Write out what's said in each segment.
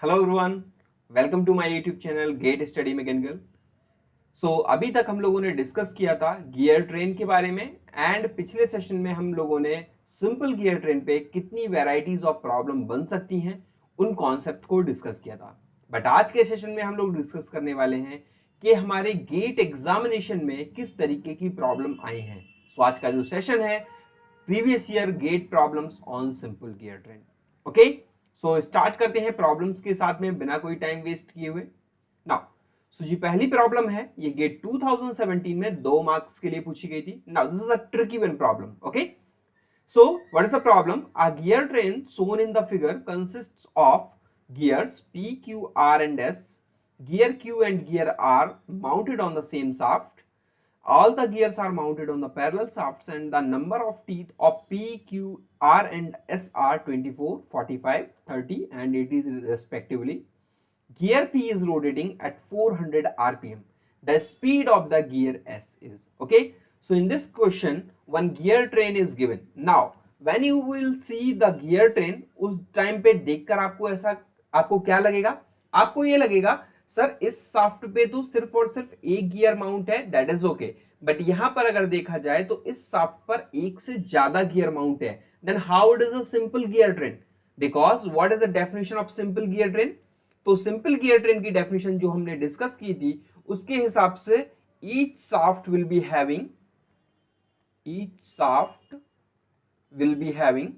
Hello everyone, welcome to my YouTube channel GATE study mechanical. अभी तक हम लोगों ने डिस्कस किया था गियर ट्रेन के बारे में एंड पिछले सेशन में हम लोगों ने सिंपल गियर ट्रेन पे कितनी वैरायटीज ऑफ प्रॉब्लम बन सकती हैं उन कॉन्सेप्ट को डिस्कस किया था। बट आज के सेशन में हम लोग डिस्कस करने वाले हैं कि हमारे गेट एग्जामिनेशन में किस तरीके की प्रॉब्लम आई हैं। आज का जो सेशन है previous year GATE problems on simple gear train. Okay, start करते हैं प्रॉब्लम्स के साथ में बिना कोई टाइम वेस्ट किए हुए। नाउ जी पहली प्रॉब्लम है, ये गेट 2017 में 2 मार्क्स के लिए पूछी गई थी। Now this is a tricky one problem. Okay, so what is the problem? A gear train shown in the figure consists of gears P, Q, R and S. Gear Q and gear R mounted on the same shaft. All the gears are mounted on the parallel shafts and the number of teeth of P, Q, R and S are 24, 45, 30 and 80 respectively. Gear P is rotating at 400 rpm. The speed of the gear S is. Okay. So in this question, one gear train is given. Now, when you will see the gear train, उस time पे देखकर आपको क्या लगेगा? आपको ये लगेगा sir इस शाफ्ट पे तो सिर्फ और सिर्फ एक गियर माउंट है, दैट इज ओके। बट यहां पर अगर देखा जाए तो इस शाफ्ट पर एक से ज्यादा गियर माउंट है, then how it is a simple gear train? Because what is the definition of simple gear train? तो सिंपल गियर ट्रेन की डेफिनेशन जो हमने डिस्कस की थी उसके हिसाब से each shaft will be having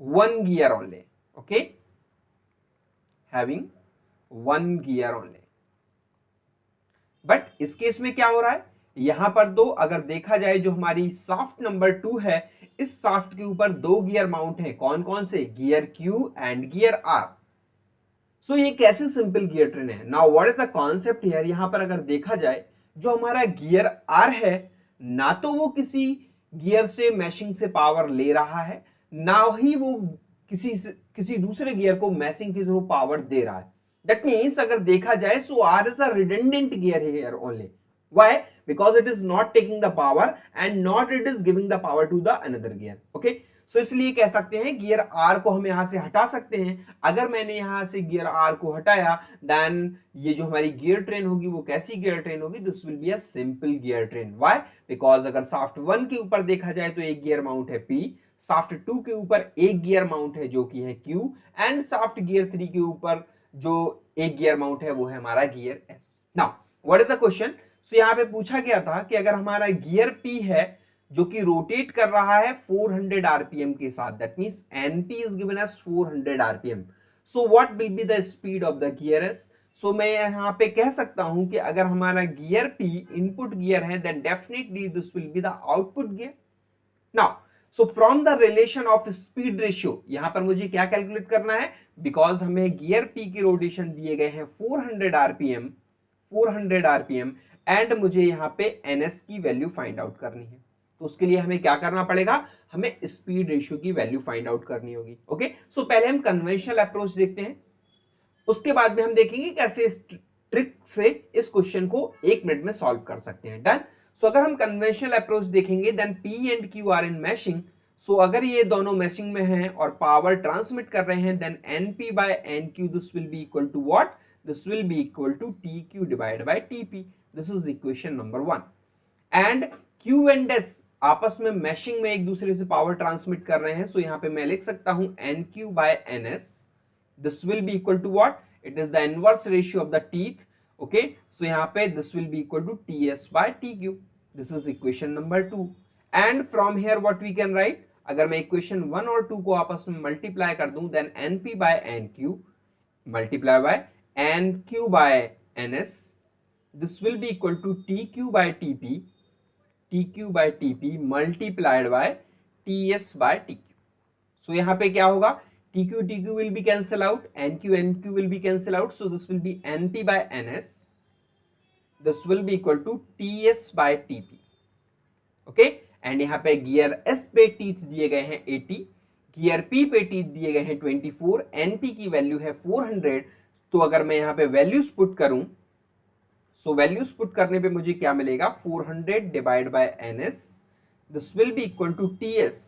one gear only. Okay, having one gear only. But इस केस में क्या हो रहा है, यहां पर दो अगर देखा जाए जो हमारी शाफ्ट नंबर 2 है, इस शाफ्ट के ऊपर 2 गियर माउंट है। कौन कौन से? Gear Q and gear R. ये कैसे सिंपल गियर ट्रेन है? Now what is the concept here? यहां पर अगर देखा जाए जो हमारा गियर आर है, ना तो वो किसी गियर से मैशिंग से पावर ले रहा है, ना ही वो किसी दूसरे गियर को मैशिंग के थ्रू पावर दे रहा है। दैट मीन्स अगर देखा जाए so R is a redundant gear here only. Why? Because it is not taking the power and not it is giving the power to the another gear. Okay, इसलिए कह सकते हैं gear are को हम यहां से हटा सकते हैं। अगर मैंने यहां से गियर आर को हटाया, देन ये जो हमारी गियर ट्रेन होगी वो कैसी गियर ट्रेन होगी? This will be a simple gear train. Why? Because अगर शाफ्ट 1 के ऊपर देखा जाए तो एक गियर माउंट है P, शाफ्ट 2 के ऊपर एक गियर माउंट है जो कि है Q, एंड शाफ्ट गियर 3 के ऊपर जो एक गियर माउंट है वो है हमारा gear S। Now what is the question? यहां पे पूछा गया था कि अगर हमारा गियर P है जो कि रोटेट कर रहा है 400 आरपीएम के साथ, that means NP is given as 400 RPM. What will be the speed of the gear S? मैं यहां पे कह सकता हूं कि अगर हमारा गियर पी इनपुट गियर है, then definitely this will be the output gear. Now from the relation of speed ratio, यहां पर मुझे क्या कैलकुलेट करना है? बिकॉज हमें गियर पी की रोटेशन दिए गए हैं 400 आरपीएम, 400 आरपीएम, एंड मुझे यहां पे एनएस की वैल्यू फाइंड आउट करनी है। तो उसके लिए हमें क्या करना पड़ेगा? हमें स्पीड रेशियो की वैल्यू फाइंड आउट करनी होगी। ओके, पहले हम कन्वेंशनल अप्रोच देखते हैं, उसके बाद में हम देखेंगे कैसे इस ट्रिक से इस क्वेश्चन को 1 मिनट में सॉल्व कर सकते हैं। डन। अगर हम कन्वेंशनल अप्रोच देखेंगे, then P and Q are in meshing. अगर ये दोनों मैशिंग में हैं और पावर ट्रांसमिट कर रहे हैं, then NP by NQ this will be equal to what? This will be equal to TQ divide by TP. This is equation number 1। And Q and S आपस में मैशिंग में एक दूसरे से पावर ट्रांसमिट कर रहे हैं। यहां पे मैं लिख सकता हूं N Q by N S, this will be equal to what? It is the inverse ratio of the teeth. Okay, यहां पे this will be equal to T S by T Q. This is equation number 2। And from here what we can write? अगर मैं equation 1 और 2 को आपस में multiply कर दूं, then N P by N Q multiply by N Q by N S, this will be equal to T Q by TP, TQ by TP multiplied by TS by TQ। यहां पे क्या होगा? TQ will be cancel out, NQ will be cancel out, so this will be NP by NS, this will be equal to TS by TP। Okay, and यहां पे gear S पे teeth दिए गए हैं 80, गियर P पे teeth दिए गए हैं 24, NP की वैल्यू है 400। तो अगर मैं यहां पे वैल्यूज पुट करूं, वैल्यूज पुट करने पे मुझे क्या मिलेगा? 400 divide by NS, this will be equal to TS.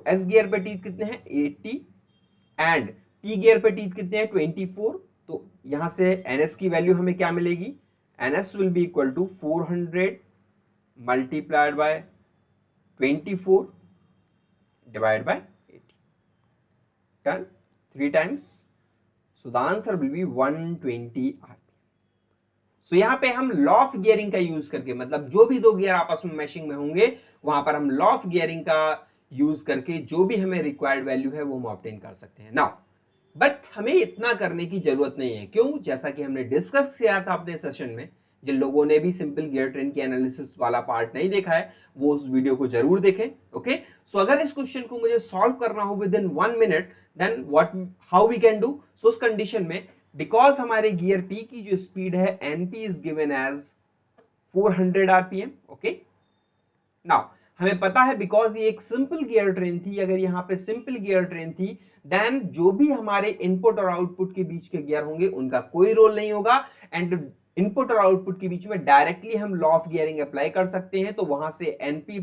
S gear पे टीथ कितने हैं? 80, एंड पी गियर पे टीथ कितने हैं 24, तो यहां से NS की वैल्यू हमें क्या मिलेगी, NS will be equal to 400 multiplied by 24 divided by 80. Done 3 times. So the answer will be 120 RPM. So यहाँ पे हम लॉ ऑफ गियरिंग का यूज करके, मतलब जो भी दो गियर आपस में मैशिंग में होंगे वहां पर हम लॉ ऑफ गियरिंग का यूज करके जो भी हमें रिक्वायर्ड वैल्यू है वो हम ऑब्टेन कर सकते हैं। नाउ बट हमें इतना करने की जरूरत नहीं है, क्यों? जैसा कि हमने डिस्कस किया था अपने सेशन में, जिन लोगों ने भी सिंपल गियर ट्रेन की एनालिसिस वाला पार्ट नहीं देखा है वो उस वीडियो को जरूर देखें। ओके, सो अगर इस क्वेश्चन को मुझे सॉल्व करना हो within 1 minute, then what how we can do? So उस कंडीशन में बिकॉज हमारे गियर पी की जो स्पीड है NP is given as 400 RPM. Okay, now हमें पता है बिकॉज ये एक सिंपल गियर ट्रेन थी, अगर यहाँ पे सिंपल गियर ट्रेन थी देन जो भी हमारे इनपुट और आउटपुट के बीच के गियर होंगे उनका कोई रोल नहीं होगा, एंड इनपुट और आउटपुट के बीच में डायरेक्टली हम लॉ ऑफ गियरिंग अप्लाई कर सकते हैं। तो वहां से एनपी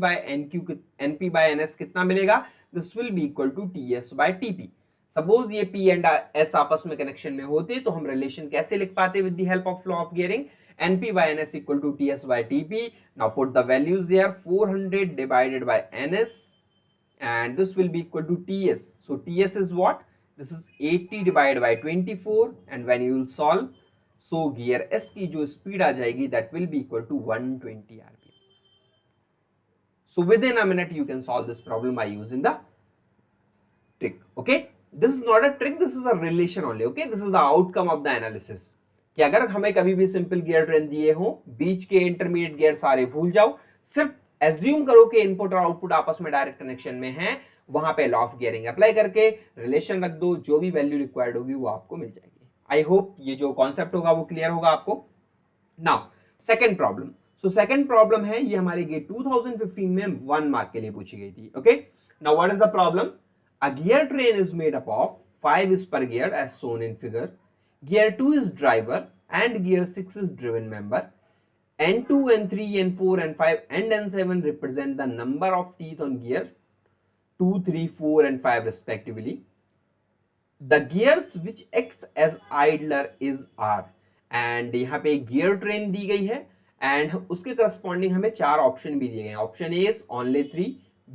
बाय एनएस कितना मिलेगा? This will be equal to TS by TP. Suppose ये पी एंड एस आपस में कनेक्शन में होते तो हम रिलेशन कैसे लिख पाते with the help of law of gearing? NP by NS equal to TS by TP. Now put the values there, 400 divided by NS, and this will be equal to TS. So TS is what? This is 80 divided by 24, and when you will solve, so gear S की जो speed आ जाएगी that will be equal to 120 RPM. So within a minute you can solve this problem by using the trick. Okay, this is not a trick, this is a relation only. Okay, this is the outcome of the analysis. कि अगर हमें कभी भी simple gear train दिए हो, बीच के intermediate gear सारे भूल जाओ, सिर्फ एज्यूम करो कि इनपुट और आउटपुट आपस में डायरेक्ट कनेक्शन में हैं, वहां पे लॉ ऑफ गियरिंग अप्लाई करके रिलेशन रख दो, जो भी वैल्यू रिक्वायर्ड होगी वो आपको मिल जाएगी। आई होप ये जो कॉन्सेप्ट होगा वो क्लियर होगा आपको। Now second problem. So second problem है, ये हमारे गेट 2015 में 1 मार्क के लिए पूछी गई थी। Okay, now what is the problem? A gear train is made up of 5 spur gear as shown in figure. Gear 2 is driver and gear 6 is driven member. N2, N3, N4, N5 and N7 represent the number of teeth on gear 2, 3, 4 and 5 respectively. The gears which acts as idler is R. And यहाँ पे gear train दी गई है and उसके corresponding हमें 4 option भी दिए गए हैं। Option A is only 3,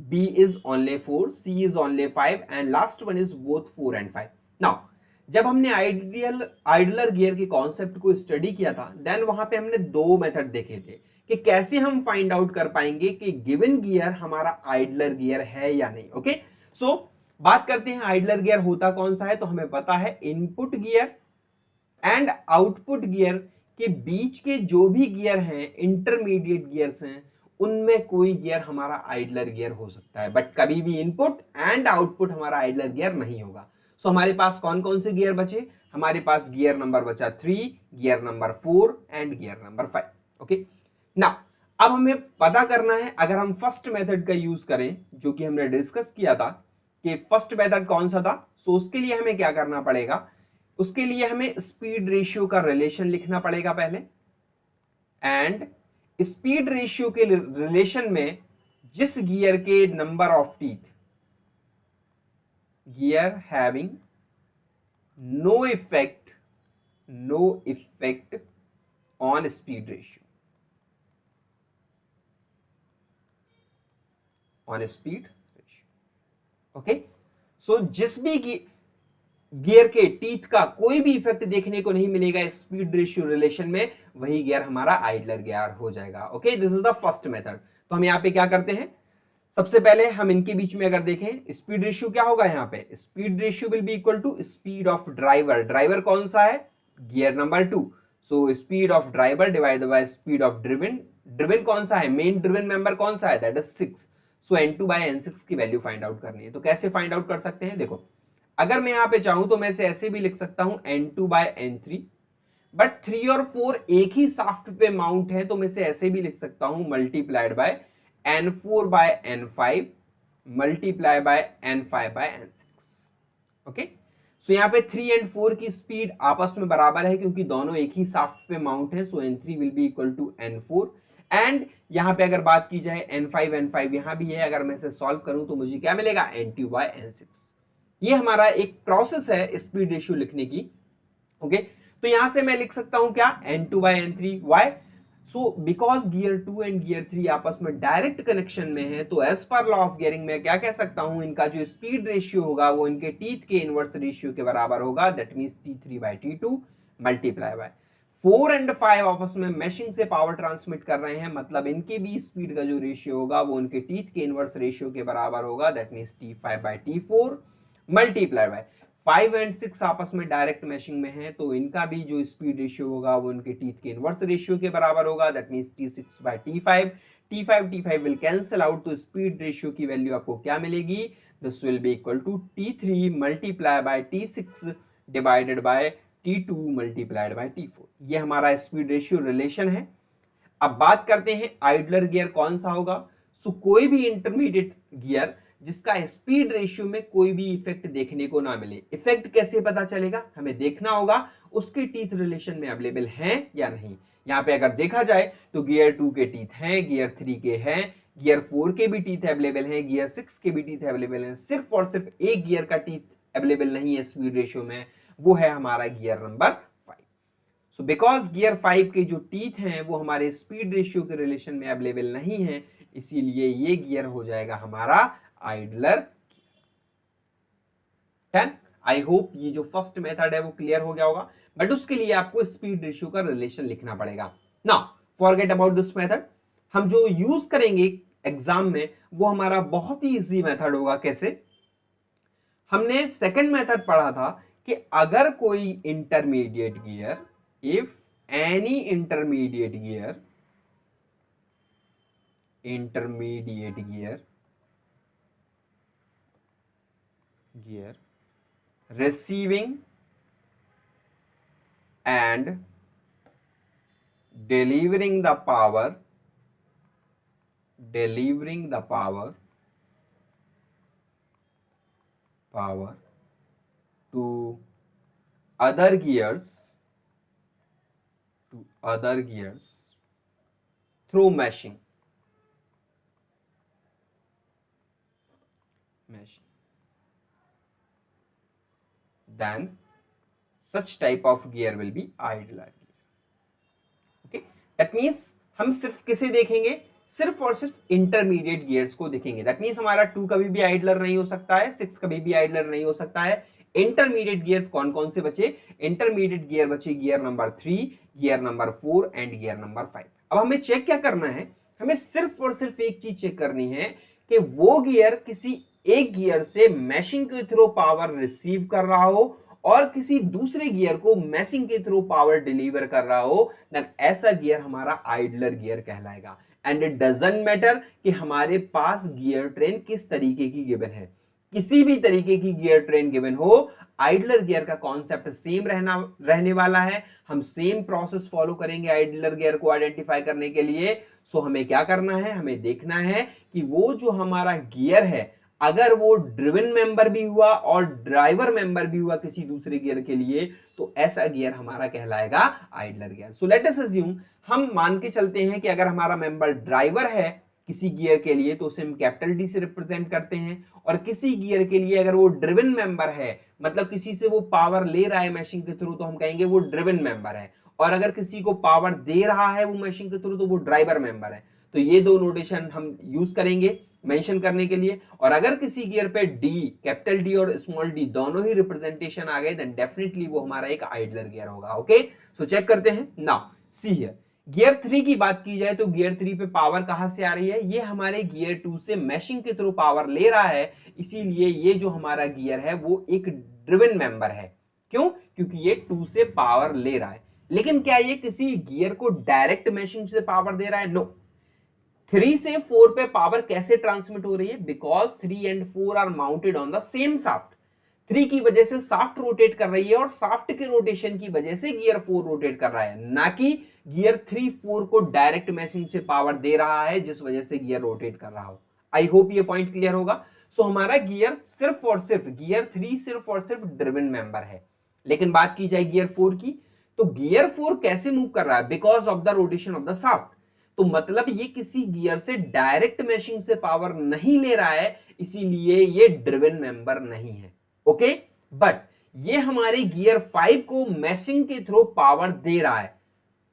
B is only 4, C is only 5 and last one is both 4 and 5. Now जब हमने आइडलर गियर के कॉन्सेप्ट को स्टडी किया था देन वहां पे हमने 2 मेथड देखे थे कि कैसे हम फाइंड आउट कर पाएंगे कि गिवन गियर हमारा आइडलर गियर है या नहीं। ओके, सो बात करते हैं आइडलर गियर होता कौन सा है। तो हमें पता है input gear and output gear के बीच के जो भी गियर हैं, इंटरमीडिएट गियर्स हैं, उनमें कोई गियर हमारा आइडलर गियर हो सकता है, बट कभी भी इनपुट एंड आउटपुट हमारा आइडलर गियर नहीं होगा। सो हमारे पास कौन कौन से गियर बचे? हमारे पास गियर नंबर बचा 3, gear number 4 and gear number 5। Okay, now अब हमें पता करना है अगर हम फर्स्ट मेथड का यूज करें जो कि हमने डिस्कस किया था कि फर्स्ट मेथड कौन सा था। सो उसके लिए हमें क्या करना पड़ेगा? उसके लिए हमें स्पीड रेशियो का रिलेशन लिखना पड़ेगा पहले, एंड स्पीड रेशियो के रिलेशन में जिस गियर के number of teeth, gear having no effect on speed ratio, okay. So जिस भी गियर के टीथ का कोई भी इफेक्ट देखने को नहीं मिलेगा स्पीड रेशियो रिलेशन में, वही गियर हमारा आइडलर गियर हो जाएगा। Okay, this is the first method. तो हम यहां पे क्या करते हैं, सबसे पहले हम इनके बीच में अगर देखें स्पीड रेशियो क्या होगा, यहाँ पे speed ratio will be equal to speed of driver. Driver कौन सा है? Gear number 2। So speed of driver divided by speed of driven. Driven कौन सा है? मेन ड्रिवन मेंबर कौन सा है? That is 6। So N2 bye N6 की वैल्यू फाइंड आउट करनी है। तो कैसे फाइंड आउट कर सकते हैं? देखो, अगर मैं यहाँ पे चाहूं तो मैं इसे ऐसे भी लिख सकता हूं N2 बाय N3, बट 3 और 4 एक ही शाफ्ट पे माउंट है तो मैं इसे ऐसे भी लिख सकता हूं multiplied by N4 by N5 multiply by N5 by N6। Okay, so यहाँ पे 3 एंड 4 की स्पीड आपस में बराबर है क्योंकि दोनों एक ही शाफ्ट पे माउंट है। So N3 will be equal to N4 and यहाँ पे अगर बात की जाए N5 यहाँ भी है, अगर मैं इसे सॉल्व करूं तो मुझे क्या मिलेगा? N2 bye N6। ये हमारा एक प्रोसेस है स्पीड रेशियो लिखने की। ओके, तो यहां से मैं लिख सकता हूं क्या, N2/N3। Why? So because gear 2 and gear 3 आपस में डायरेक्ट कनेक्शन में है, तो as per law of gearing में क्या कह सकता हूं, इनका जो स्पीड रेशियो होगा वो इनके टीथ के इनवर्स रेशियो के बराबर होगा। That means T3/T2 multiply by 4 and 5 आपस में मैशिंग से पावर ट्रांसमिट कर रहे हैं, मतलब इनके भी स्पीड का जो रेशियो होगा वो उनके टीथ के इनवर्स रेशियो के बराबर होगा। That means T5/T4 multiply by 5 and 6 आपस में डायरेक्ट मैशिंग में है, तो इनका भी जो स्पीड रेशियो होगा वो उनके टीथ के इनवर्स रेशियो के बराबर होगा। That means T6/T5 T5 will cancel out, तो स्पीड रेशियो की वैल्यू आपको क्या मिलेगी, this will be equal to T3 multiply by T6 divided by T2 multiplied by T4। ये हमारा स्पीड रेशियो रिलेशन है। अब बात करते हैं आइडलर गियर कौन सा होगा। सो कोई भी इंटरमीडिएट गियर जिसका स्पीड रेशियो में कोई भी इफेक्ट देखने को ना मिले। इफेक्ट कैसे पता चलेगा, हमें देखना होगा उसके टीथ रिलेशन में अवेलेबल हैं या नहीं। यहां पे अगर देखा जाए तो गियर 2 के टीथ हैं, गियर 3 के हैं, गियर 4 के भी टीथ अवेलेबल हैं, गियर 6 के भी टीथ अवेलेबल हैं। सिर्फ और सिर्फ एक गियर का टीथ अवेलेबल नहीं है स्पीड रेशियो में, वो है हमारा gear number 5। So because gear 5 के जो टीथ हैं वो हमारे स्पीड रेशियो के रिलेशन में अवेलेबल नहीं है, इसीलिए ये गियर हो जाएगा हमारा आइडलर। आई होप ये जो फर्स्ट मेथड है वो क्लियर हो गया होगा, बट उसके लिए आपको स्पीड रेशियो का रिलेशन लिखना पड़ेगा। Now forget about this method. हम जो यूज करेंगे एग्जाम में वो हमारा बहुत ही इजी मेथड होगा। कैसे, हमने सेकंड मेथड पढ़ा था कि अगर कोई intermediate gear, if any intermediate gear receiving and delivering the power to other gears through meshing, then such type of gear will be idler gear. Okay, that means हम सिर्फ किसे देखेंगे, सिर्फ और सिर्फ इंटरमीडिएट गियर्स को देखेंगे। दैट मींस हमारा 2 कभी भी आइडलर नहीं हो सकता है, 6 कभी भी आइडलर नहीं हो सकता है। इंटरमीडिएट गियर्स कौन कौन से बचे, इंटरमीडिएट गियर बचे gear number 3, gear number 4 and gear number 5। अब हमें चेक क्या करना है, हमें सिर्फ और सिर्फ एक चीज चेक करनी है कि वो गियर किसी एक गियर से मैशिंग के थ्रू पावर रिसीव कर रहा हो और किसी दूसरे गियर को मैशिंग के थ्रू पावर डिलीवर कर रहा हो, देन ऐसा गियर हमारा आइडलर गियर कहलाएगा। एंड इट डजंट मैटर कि हमारे पास गियर ट्रेन किस तरीके की गिवन है, किसी भी तरीके की गियर ट्रेन गिवन हो, आइडलर गियर का कॉन्सेप्ट सेम रहने वाला है। हम सेम प्रोसेस फॉलो करेंगे आइडलर गियर को आइडेंटिफाई करने के लिए। सो हमें क्या करना है, हमें देखना है कि वो जो हमारा गियर है अगर वो ड्रिवन मेंबर भी हुआ और ड्राइवर मेंबर भी हुआ किसी दूसरे गियर के लिए, तो ऐसा गियर हमारा कहलाएगा idler gear. So let us assume, हम मान के चलते हैं कि अगर हमारा मेंबर ड्राइवर है किसी गियर के लिए तो उसे हम कैपिटल डी से रिप्रेजेंट करते हैं, और किसी गियर के लिए अगर वो ड्रिवन मेंबर है, मतलब किसी से वो पावर ले रहा है मैशिंग के थ्रू, तो हम कहेंगे वो ड्रिवन मेंबर है, और अगर किसी को पावर दे रहा है वो मैशिंग के थ्रू तो वो ड्राइवर मेंबर है। तो ये दो नोटेशन हम यूज करेंगे मेंशन करने के लिए। और अगर किसी गियर पे डी, कैपिटल डी और स्मॉल डी दोनों ही रिप्रेजेंटेशन आ गए, देन डेफिनेटली वो हमारा एक आइडलर गियर होगा। ओके, सो चेक करते हैं। नाउ सी हियर, गियर 3 की बात की जाए तो गियर 3 पे पावर कहां से आ रही है, ये हमारे गियर 2 से मैशिंग के थ्रू पावर ले रहा है, इसीलिए ये जो हमारा गियर है वो एक ड्रिवन मेंबर है। क्यों, क्योंकि ये 2 से पावर ले रहा है। लेकिन क्या ये किसी गियर को डायरेक्ट मैशिंग से पावर दे रहा है? नो। 3 से 4 पे पावर कैसे ट्रांसमिट हो रही है, because 3 and 4 are mounted on the same shaft. 3 की वजह से शाफ्ट रोटेट कर रही है और शाफ्ट के रोटेशन की वजह से गियर 4 रोटेट कर रहा है, ना कि गियर 3 4 को डायरेक्ट मैशिंग से पावर दे रहा है जिस वजह से गियर रोटेट कर रहा हो। आई होप ये पॉइंट क्लियर होगा। सो हमारा गियर सिर्फ और सिर्फ गियर 3 सिर्फ और सिर्फ ड्रिवन मेंबर है। लेकिन बात की जाए गियर 4 की, तो गियर 4 कैसे मूव कर रहा है, because of the rotation of the shaft. तो मतलब ये किसी गियर से डायरेक्ट मैशिंग से पावर नहीं ले रहा है, इसीलिए ये ड्रिवन मेंबर नहीं है। ओके, बट ये हमारे गियर 5 को मैशिंग के थ्रू पावर दे रहा है।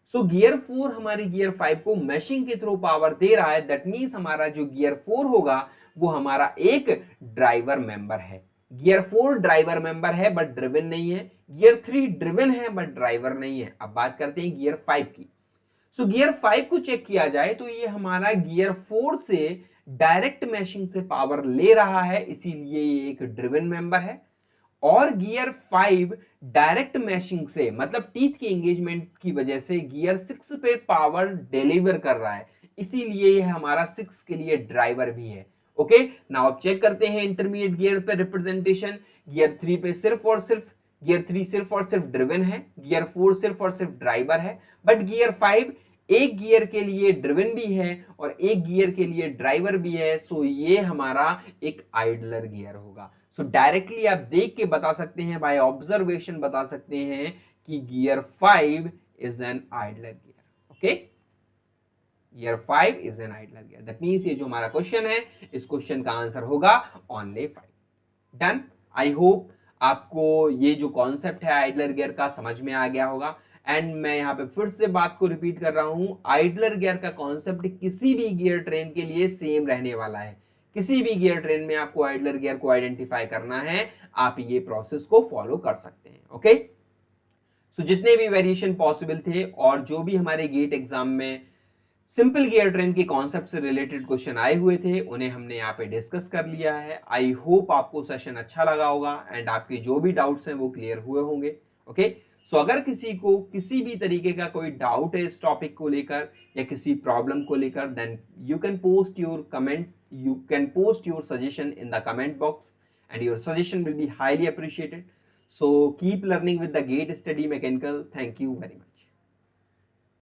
सो गियर 4 हमारे गियर 5 को मैशिंग के थ्रू पावर दे रहा है। दैट मीन्स हमारा जो गियर 4 होगा वो हमारा एक ड्राइवर मेंबर है। गियर 4 ड्राइवर मेंबर है बट ड्रिवन नहीं है। गियर 3 ड्रिवन है बट ड्राइवर नहीं है। अब बात करते हैं गियर 5 की। सो गियर 5 को चेक किया जाए तो ये हमारा गियर 4 से डायरेक्ट मैशिंग से पावर ले रहा है, इसीलिए ये एक ड्रिवन मेंबर है। और गियर 5 डायरेक्ट मैशिंग से मतलब टीथ के एंगेजमेंट की वजह से गियर 6 पे पावर डिलीवर कर रहा है, इसीलिए ये हमारा 6 के लिए ड्राइवर भी है। ओके, नाउ अब चेक करते हैं इंटरमीडिएट गियर पे रिप्रेजेंटेशन। गियर 3 पे सिर्फ और सिर्फ गियर 3 सिर्फ और सिर्फ ड्रिवन है, गियर 4 सिर्फ और सिर्फ ड्राइवर है, बट गियर 5 एक गियर के लिए ड्रिवन भी है और एक गियर के लिए ड्राइवर भी है। सो ये हमारा एक आइडलर गियर होगा। सो डायरेक्टली आप देख के बता सकते हैं, बाय ऑब्जर्वेशन बता सकते हैं कि gear 5 is an idler gear. Okay, gear 5 is an idler gear. That means ये जो हमारा क्वेश्चन है, इस क्वेश्चन का आंसर होगा ओनली 5। डन। आई होप आपको ये जो कॉन्सेप्ट है आइडलर गियर का समझ में आ गया होगा। एंड मैं यहाँ पे फिर से बात को रिपीट कर रहा हूं, आइडलर गियर का कॉन्सेप्ट किसी भी गियर ट्रेन के लिए सेम रहने वाला है। किसी भी गियर ट्रेन में आपको आइडलर गियर को आइडेंटिफाई करना है, आप ये प्रोसेस को फॉलो कर सकते हैं। ओके, सो जितने भी वेरिएशन पॉसिबल थे और जो भी हमारे गेट एग्जाम में सिंपल गियर ट्रेन के कॉन्सेप्ट से रिलेटेड क्वेश्चन आए हुए थे, उन्हें हमने यहाँ पे डिस्कस कर लिया है। आई होप आपको सेशन अच्छा लगा होगा एंड आपके जो भी डाउट्स हैं वो क्लियर हुए होंगे। ओके, सो अगर किसी को किसी भी तरीके का कोई डाउट है इस टॉपिक को लेकर या किसी प्रॉब्लम को लेकर, then you can post your comment, you can post your suggestion in the comment box and your suggestion will be highly appreciated. So keep learning with the GATE Study Mechanical. Thank you very much.